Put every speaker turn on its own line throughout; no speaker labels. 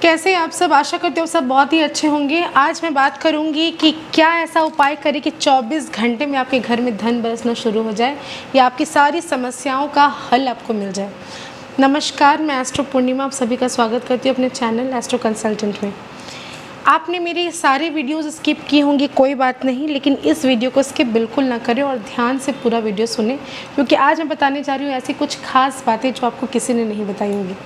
कैसे आप सब? आशा करते हो सब बहुत ही अच्छे होंगे। आज मैं बात करूंगी कि क्या ऐसा उपाय करें कि 24 घंटे में आपके घर में धन बरसना शुरू हो जाए या आपकी सारी समस्याओं का हल आपको मिल जाए। नमस्कार, मैं एस्ट्रो पूर्णिमा आप सभी का स्वागत करती हूँ अपने चैनल एस्ट्रो कंसल्टेंट में। आपने मेरी सारी वीडियोस स्किप की होंगी, कोई बात नहीं, लेकिन इस वीडियो को स्किप बिल्कुल ना करें और ध्यान से पूरा वीडियो सुने, क्योंकि आज मैं बताने जा रही हूँ ऐसी कुछ खास बातें जो आपको किसी ने नहीं बताई होंगी।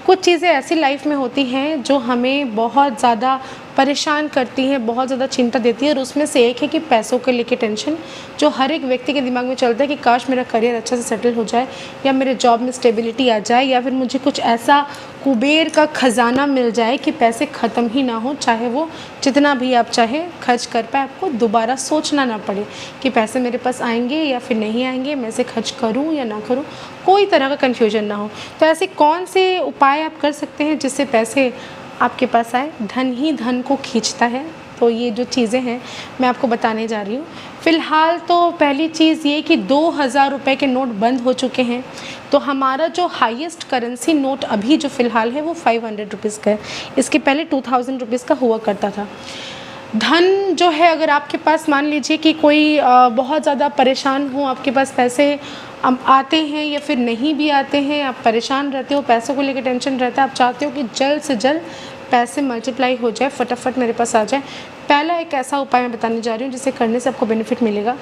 कुछ चीज़ें ऐसी लाइफ में होती हैं जो हमें बहुत ज़्यादा परेशान करती हैं, बहुत ज़्यादा चिंता देती है, और उसमें से एक है कि पैसों को लेके टेंशन, जो हर एक व्यक्ति के दिमाग में चलता है कि काश मेरा करियर अच्छा से सेटल हो जाए, या मेरे जॉब में स्टेबिलिटी आ जाए, या फिर मुझे कुछ ऐसा कुबेर का खजाना मिल जाए कि पैसे ख़त्म ही ना हो, चाहे वो जितना भी आप चाहे खर्च कर पाए, आपको दोबारा सोचना ना पड़े कि पैसे मेरे पास आएंगे या फिर नहीं आएंगे, मैं इसे खर्च करूं या ना करूं, कोई तरह का कन्फ्यूजन ना हो। तो ऐसे कौन से उपाय आप कर सकते हैं जिससे पैसे आपके पास आए? धन ही धन को खींचता है, तो ये जो चीज़ें हैं मैं आपको बताने जा रही हूँ। फ़िलहाल तो पहली चीज़ ये कि 2000 रुपये के नोट बंद हो चुके हैं, तो हमारा जो हाईएस्ट करेंसी नोट अभी जो फ़िलहाल है वो 500 रुपीज़ का है। इसके पहले 2000 रुपीज़ का हुआ करता था। धन जो है, अगर आपके पास मान लीजिए कि कोई बहुत ज़्यादा परेशान हो, आपके पास पैसे आते हैं या फिर नहीं भी आते हैं, आप परेशान रहते हो, पैसों को लेकर टेंशन रहता है, आप चाहते हो कि जल्द से जल्द पैसे मल्टीप्लाई हो जाए, फटाफट मेरे पास आ जाए। पहला एक ऐसा उपाय मैं बताने जा रही हूँ जिसे करने से आपको बेनिफिट मिलेगा,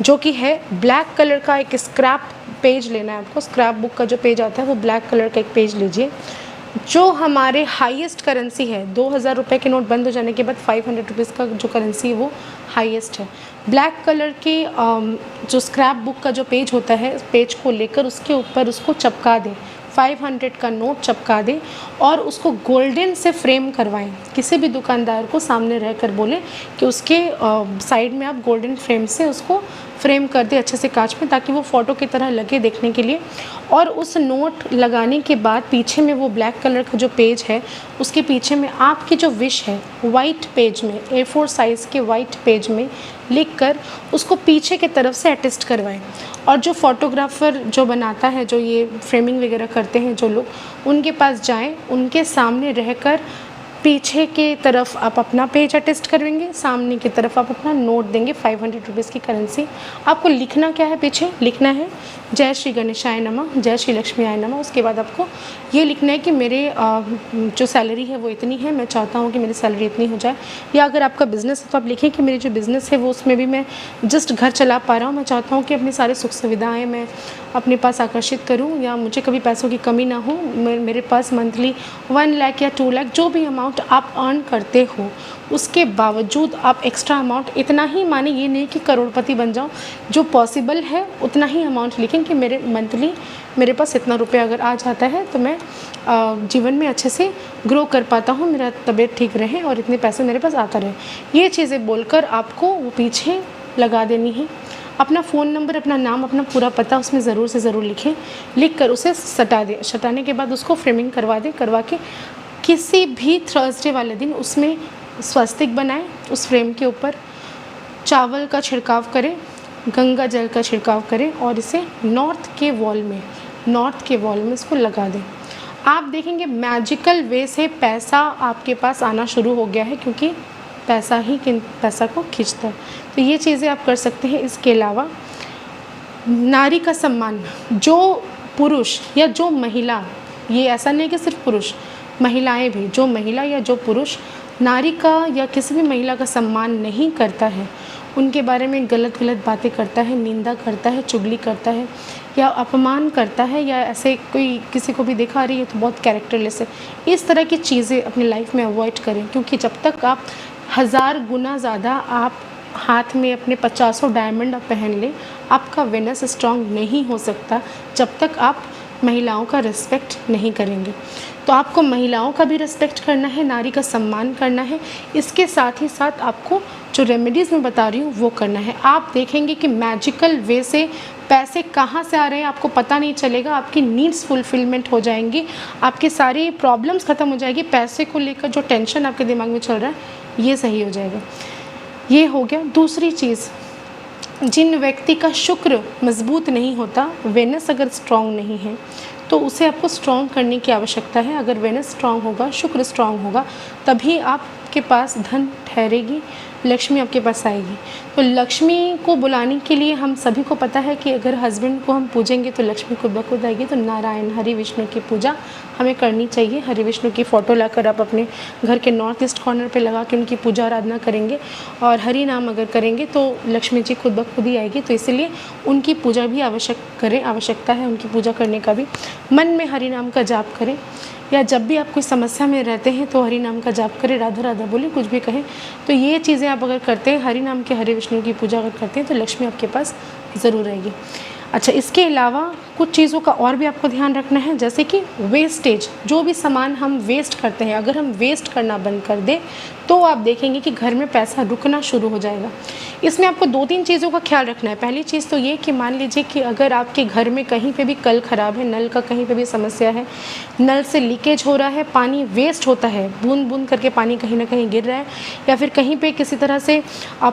जो कि है ब्लैक कलर का एक स्क्रैप पेज लेना है आपको। स्क्रैप बुक का जो पेज आता है वो ब्लैक कलर का एक पेज लीजिए। जो हमारे हाईएस्ट करेंसी है, 2000 रुपये के नोट बंद हो जाने के बाद 500 रुपीज़ का जो करेंसी है वो हाईएस्ट है। ब्लैक कलर की जो स्क्रैप बुक का जो पेज होता है, पेज को लेकर उसके ऊपर उसको चिपका दें, 500 का नोट चिपका दें और उसको गोल्डन से फ्रेम करवाएं। किसी भी दुकानदार को सामने रहकर बोलें कि उसके साइड में आप गोल्डन फ्रेम से उसको फ्रेम कर दें अच्छे से कांच में, ताकि वो फ़ोटो की तरह लगे देखने के लिए। और उस नोट लगाने के बाद पीछे में वो ब्लैक कलर का जो पेज है, उसके पीछे में आपकी जो विश है वाइट पेज में, A4 साइज़ के वाइट पेज में लिख कर उसको पीछे की तरफ से अटेस्ट करवाएं। और जो फ़ोटोग्राफ़र जो बनाता है, जो ये फ्रेमिंग वगैरह करते हैं जो लोग, उनके पास जाएं, उनके सामने रहकर पीछे की तरफ आप अपना पेज अटेस्ट करेंगे, सामने की तरफ आप अपना नोट देंगे 500 रुपीज़ की करेंसी। आपको लिखना क्या है? पीछे लिखना है जय श्री गणेशाय नमः, जय श्री लक्ष्मी आय नमः। उसके बाद आपको ये लिखना है कि मेरे जो सैलरी है वो इतनी है, मैं चाहता हूँ कि मेरी सैलरी इतनी हो जाए। या अगर आपका बिज़नेस है तो आप लिखें कि मेरी जो बिज़नेस है वो उसमें भी मैं जस्ट घर चला पा रहा हूँ, मैं चाहता हूँ कि अपनी सारी सुख सुविधाएँ मैं अपने पास आकर्षित करूँ, या मुझे कभी पैसों की कमी ना हो। मेरे पास मंथली 1 लाख या 2 लाख जो भी अमाउंट आप अर्न करते हो, उसके बावजूद आप एक्स्ट्रा अमाउंट इतना ही माने, ये नहीं कि करोड़पति बन जाओ, जो पॉसिबल है उतना ही अमाउंट लिखें कि मेरे मंथली मेरे पास इतना रुपये अगर आ जाता है तो मैं जीवन में अच्छे से ग्रो कर पाता हूँ, मेरा तबीयत ठीक रहे और इतने पैसे मेरे पास आता रहे। ये चीज़ें बोलकर आपको वो पीछे लगा देनी है। अपना फ़ोन नंबर, अपना नाम, अपना पूरा पता उसमें ज़रूर से ज़रूर लिखें। लिख कर उसे सटा दें। सटाने के बाद उसको फ्रेमिंग करवा दें। करवा के किसी भी थर्सडे वाले दिन उसमें स्वस्तिक बनाएं, उस फ्रेम के ऊपर चावल का छिड़काव करें, गंगा जल का छिड़काव करें और इसे नॉर्थ के वॉल में इसको लगा दें। आप देखेंगे मैजिकल वे से पैसा आपके पास आना शुरू हो गया है, क्योंकि पैसा ही पैसा को खींचता है। तो ये चीज़ें आप कर सकते हैं। इसके अलावा नारी का सम्मान, जो पुरुष या जो महिला, ये ऐसा नहीं कि सिर्फ पुरुष, महिलाएं भी, जो महिला या जो पुरुष नारी का या किसी भी महिला का सम्मान नहीं करता है, उनके बारे में गलत बातें करता है, निंदा करता है, चुगली करता है या अपमान करता है, या ऐसे कोई किसी को भी दिखा रही है तो बहुत कैरेक्टरलेस है, इस तरह की चीज़ें अपनी लाइफ में अवॉइड करें। क्योंकि जब तक आप 1000 गुना ज़्यादा आप हाथ में अपने 50 डायमंड पहन लें, आपका वेनस स्ट्रांग नहीं हो सकता जब तक आप महिलाओं का रिस्पेक्ट नहीं करेंगे। तो आपको महिलाओं का भी रिस्पेक्ट करना है, नारी का सम्मान करना है। इसके साथ ही साथ आपको जो रेमेडीज़ मैं बता रही हूँ वो करना है। आप देखेंगे कि मैजिकल वे से पैसे कहाँ से आ रहे हैं आपको पता नहीं चलेगा। आपकी नीड्स फुलफिलमेंट हो जाएंगी, आपकी सारी प्रॉब्लम्स ख़त्म हो जाएगी। पैसे को लेकर जो टेंशन आपके दिमाग में चल रहा है ये सही हो जाएगा। ये हो गया। दूसरी चीज़, जिन व्यक्ति का शुक्र मजबूत नहीं होता, वेनस अगर स्ट्रॉन्ग नहीं है, तो तो उसे आपको स्ट्रॉन्ग करने की आवश्यकता है। अगर वेनस स्ट्रॉन्ग होगा, शुक्र स्ट्रॉन्ग होगा, तभी आपके पास धन ठहरेगी, लक्ष्मी आपके पास आएगी। तो लक्ष्मी को बुलाने के लिए हम सभी को पता है कि अगर हस्बैंड को हम पूजेंगे तो लक्ष्मी खुद ब खुद आएगी। तो नारायण हरि विष्णु की पूजा हमें करनी चाहिए। हरि विष्णु की फ़ोटो लाकर आप अपने घर के नॉर्थ ईस्ट कॉर्नर पे लगा के उनकी पूजा आराधना करेंगे और हरि नाम अगर करेंगे तो लक्ष्मी जी खुद ब खुद ही आएगी। तो इसीलिए उनकी पूजा भी आवश्यकता है उनकी पूजा करने का भी। मन में हरि नाम का जाप करें, या जब भी आप कोई समस्या में रहते हैं तो हरि नाम का जाप करें, राधा राधा बोले, कुछ भी कहें। तो ये चीज़ें आप अगर करते हैं, हरि नाम के हरि विष्णु की पूजा अगर करते हैं तो लक्ष्मी आपके पास ज़रूर रहेगी। अच्छा, इसके अलावा कुछ चीज़ों का और भी आपको ध्यान रखना है, जैसे कि वेस्टेज। जो भी सामान हम वेस्ट करते हैं, अगर हम वेस्ट करना बंद कर दें तो आप देखेंगे कि घर में पैसा रुकना शुरू हो जाएगा। इसमें आपको 2-3 चीज़ों का ख्याल रखना है। पहली चीज़ तो ये कि मान लीजिए कि अगर आपके घर में कहीं पे भी कल ख़राब है, नल का कहीं पे भी समस्या है, नल से लीकेज हो रहा है, पानी वेस्ट होता है, बूंद बूंद करके पानी कहीं ना कहीं गिर रहा है, या फिर कहीं पे किसी तरह से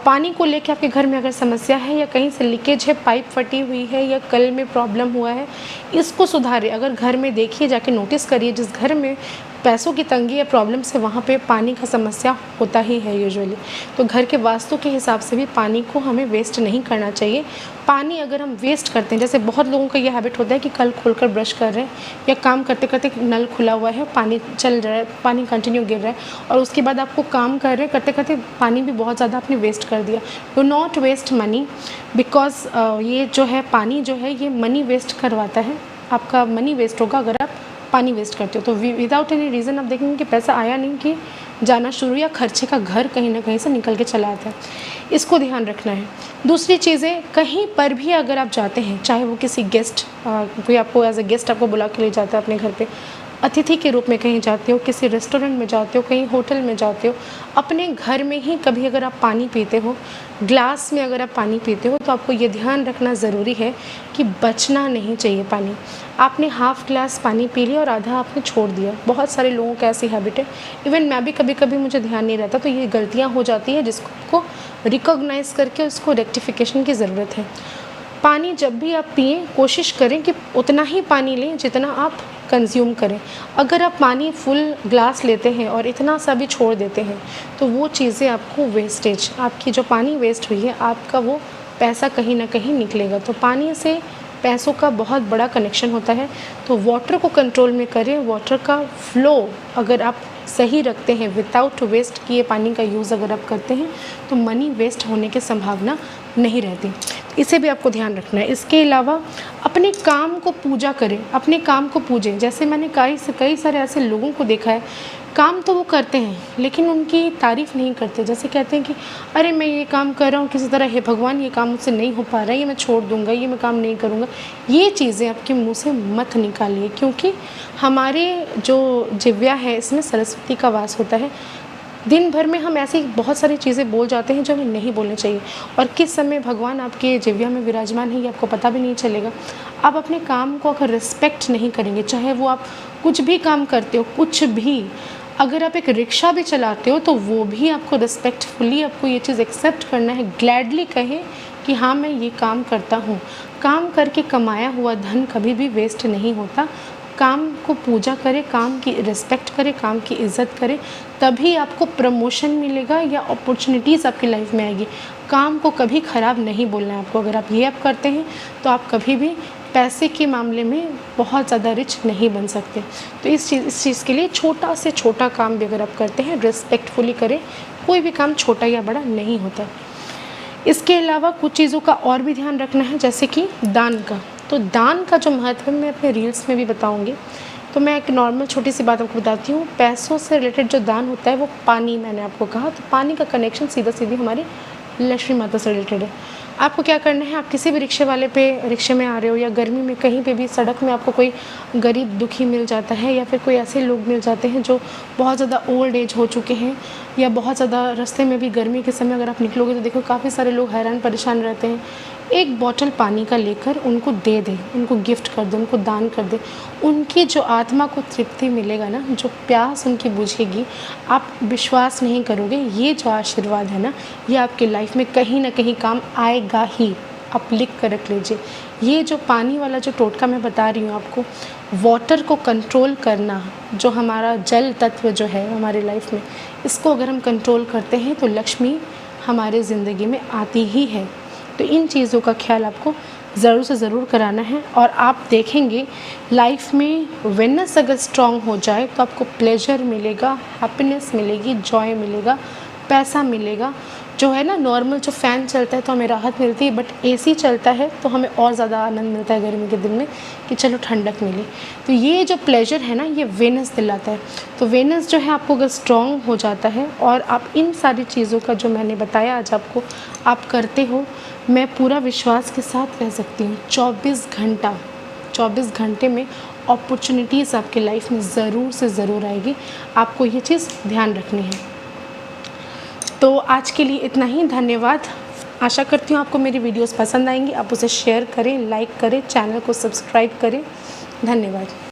पानी को लेके आपके घर में अगर समस्या है, या कहीं से लीकेज है, पाइप फटी हुई है, या कल में प्रॉब्लम हुआ है, इसको सुधारे। अगर घर में देखिए, जाके नोटिस करिए, जिस घर में पैसों की तंगी या प्रॉब्लम से वहाँ पे पानी का समस्या होता ही है यूजुअली। तो घर के वास्तु के हिसाब से भी पानी को हमें वेस्ट नहीं करना चाहिए। पानी अगर हम वेस्ट करते हैं, जैसे बहुत लोगों का ये हैबिट होता है कि कल खोलकर ब्रश कर रहे हैं या काम करते करते नल खुला हुआ है, पानी चल रहा है, पानी कंटिन्यू गिर रहा है, और उसके बाद आपको काम कर रहे हैं, करते करते पानी भी बहुत ज़्यादा आपने वेस्ट कर दिया। Do not waste money, because ये जो है पानी जो है ये मनी वेस्ट करवाता है। आपका मनी वेस्ट होगा अगर आप पानी वेस्ट करते हो। तो विदाउट एनी रीज़न आप देखेंगे कि पैसा आया नहीं कि जाना शुरू, या खर्चे का घर कहीं ना कहीं से निकल के चला आता है। इसको ध्यान रखना है। दूसरी चीज़ें, कहीं पर भी अगर आप जाते हैं, चाहे वो किसी गेस्ट, कोई आपको एज ए गेस्ट आपको बुला के ले जाता है अपने घर पे, अतिथि के रूप में कहीं जाते हो, किसी रेस्टोरेंट में जाते हो, कहीं होटल में जाते हो, अपने घर में ही कभी अगर आप पानी पीते हो, ग्लास में अगर आप पानी पीते हो, तो आपको ये ध्यान रखना ज़रूरी है कि बचना नहीं चाहिए पानी। आपने हाफ़ ग्लास पानी पी लिया और आधा आपने छोड़ दिया। बहुत सारे लोगों का ऐसी हैबिट है, इवन मैं भी कभी कभी मुझे ध्यान नहीं रहता, तो ये गलतियाँ हो जाती है जिसको रिकॉग्नाइज़ करके उसको रेक्टिफिकेशन की ज़रूरत है। पानी जब भी आप पिएं, कोशिश करें कि उतना ही पानी लें जितना आप कंज्यूम करें। अगर आप पानी फुल ग्लास लेते हैं और इतना सा भी छोड़ देते हैं, तो वो चीज़ें आपको वेस्टेज, आपकी जो पानी वेस्ट हुई है, आपका वो पैसा कहीं ना कहीं निकलेगा। तो पानी से पैसों का बहुत बड़ा कनेक्शन होता है। तो वाटर को कंट्रोल में करें। वाटर का फ्लो अगर आप सही रखते हैं, विदाउट वेस्ट किए पानी का यूज़ अगर आप करते हैं, तो मनी वेस्ट होने की संभावना नहीं रहती। इसे भी आपको ध्यान रखना है। इसके अलावा अपने काम को पूजा करें, अपने काम को पूजें। जैसे मैंने कई सारे ऐसे लोगों को देखा है, काम तो वो करते हैं लेकिन उनकी तारीफ़ नहीं करते। जैसे कहते हैं कि अरे मैं ये काम कर रहा हूँ किसी तरह, हे भगवान ये काम मुझसे नहीं हो पा रहा है, ये मैं छोड़ दूँगा, ये मैं काम नहीं करूँगा। ये चीज़ें आपके मुँह से मत निकालिए, क्योंकि हमारे जो जिव्या है इसमें सरस्वती का वास होता है। दिन भर में हम ऐसी बहुत सारी चीज़ें बोल जाते हैं जो हमें नहीं बोलनी चाहिए, और किस समय भगवान आपके जिव्या में विराजमान है ये आपको पता भी नहीं चलेगा। आप अपने काम को अगर रिस्पेक्ट नहीं करेंगे, चाहे वो आप कुछ भी काम करते हो, कुछ भी, अगर आप एक रिक्शा भी चलाते हो तो वो भी आपको रिस्पेक्टफुली आपको ये चीज़ एक्सेप्ट करना है। ग्लैडली कहें कि हाँ मैं ये काम करता हूँ। काम करके कमाया हुआ धन कभी भी वेस्ट नहीं होता। काम को पूजा करें, काम की रिस्पेक्ट करें, काम की इज़्ज़त करें, तभी आपको प्रमोशन मिलेगा या अपॉर्चुनिटीज़ आपकी लाइफ में आएगी। काम को कभी ख़राब नहीं बोलना है आपको। अगर आप ये करते हैं तो आप कभी भी पैसे के मामले में बहुत ज़्यादा रिच नहीं बन सकते। तो इस चीज़ के लिए छोटा से छोटा काम भी अगर आप करते हैं, रिस्पेक्टफुली करें। कोई भी काम छोटा या बड़ा नहीं होता। इसके अलावा कुछ चीज़ों का और भी ध्यान रखना है, जैसे कि दान का। तो दान का जो महत्व है मैं अपने रील्स में भी बताऊंगी। तो मैं एक नॉर्मल छोटी सी बात आपको बताती हूँ। पैसों से रिलेटेड जो दान होता है वो पानी, मैंने आपको कहा, तो पानी का कनेक्शन सीधा सीधी हमारी लक्ष्मी माता से रिलेटेड है। आपको क्या करना है, आप किसी भी रिक्शे में आ रहे हो, या गर्मी में कहीं पे भी सड़क में आपको कोई गरीब दुखी मिल जाता है, या फिर कोई ऐसे लोग मिल जाते हैं जो बहुत ज़्यादा ओल्ड एज हो चुके हैं, या बहुत ज़्यादा रास्ते में भी गर्मी के समय अगर आप निकलोगे तो देखो काफ़ी सारे लोग हैरान परेशान रहते हैं। एक बॉटल पानी का लेकर उनको दे दें, उनको गिफ्ट कर दें, उनको दान कर दें। उनकी जो आत्मा को तृप्ति मिलेगा ना, जो प्यास उनकी बुझेगी, आप विश्वास नहीं करोगे, ये जो आशीर्वाद है ना, ये आपके लाइफ में कहीं ना कहीं काम आएगा ही। आप लिख कर रख लीजिए। ये जो पानी वाला जो टोटका मैं बता रही हूँ आपको, वाटर को कंट्रोल करना, जो हमारा जल तत्व जो है हमारी लाइफ में, इसको अगर हम कंट्रोल करते हैं तो लक्ष्मी हमारे ज़िंदगी में आती ही है। तो इन चीज़ों का ख्याल आपको ज़रूर से ज़रूर कराना है। और आप देखेंगे लाइफ में वेनस अगर स्ट्रॉन्ग हो जाए तो आपको प्लेजर मिलेगा, हैप्पीनेस मिलेगी, जॉय मिलेगा, पैसा मिलेगा। जो है ना, नॉर्मल जो फ़ैन चलता है तो हमें राहत मिलती है, बट एसी चलता है तो हमें और ज़्यादा आनंद मिलता है गर्मी के दिन में कि चलो ठंडक मिली। तो ये जो प्लेजर है ना, ये वेनस दिलाता है। तो वेनस जो है आपको अगर स्ट्रॉन्ग हो जाता है और आप इन सारी चीज़ों का जो मैंने बताया आज आपको, आप करते हो, मैं पूरा विश्वास के साथ कह सकती हूँ 24 घंटे में अपॉर्चुनिटीज़ आपके लाइफ में ज़रूर से ज़रूर आएगी। आपको ये चीज़ ध्यान रखनी है। तो आज के लिए इतना ही। धन्यवाद। आशा करती हूँ आपको मेरी वीडियोस पसंद आएंगी। आप उसे शेयर करें, लाइक करें, चैनल को सब्सक्राइब करें। धन्यवाद।